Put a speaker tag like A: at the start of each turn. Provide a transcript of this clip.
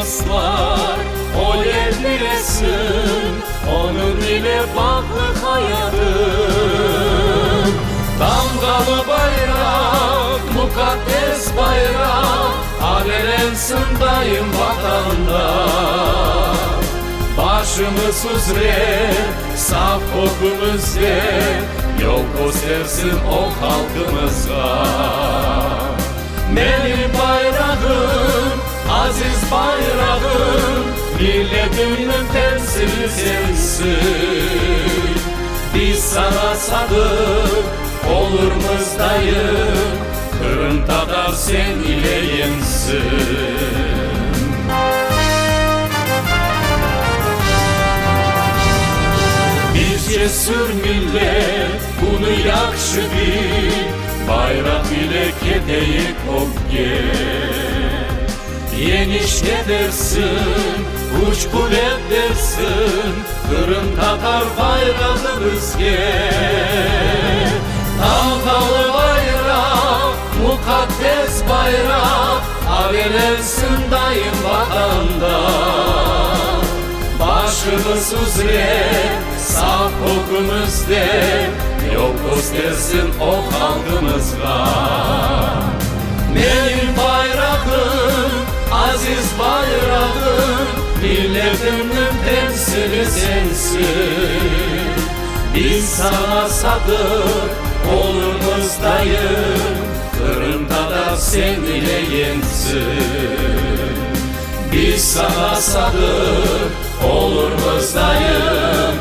A: dostlar, o yer bilesin, onun ile bağlı hayatım. Damgalı bayrak, mukaddes bayrak, alelensin daim vatanda. Başımız üzere, saf kokumuzda, yol göstersin o halkımıza. Benim bayrağım, aziz bayrağım, milletimin temsili sensin. Biz sana sadık olurmuzdayım, kırıntıda sen ile yensin. Biz cesur millet bunu yakşı bil, bayrak ile kedeyik ok gel. Yeniş edersin, uç bulet dersin, Kırım Tatar bayrağımız gel. Dalgalı bayrak, mukaddes bayrak, alelensin daim vatanda. Başımız üzere, saf kokumuzda, yol göstersin o halkımızga. Benim bayrağım, aziz bayrağım, milletimin temsili sensin. Biz sana sadık olurmuzdayım, Kırım'da sen ile yensin. Biz sana sadık olurmuzdayım,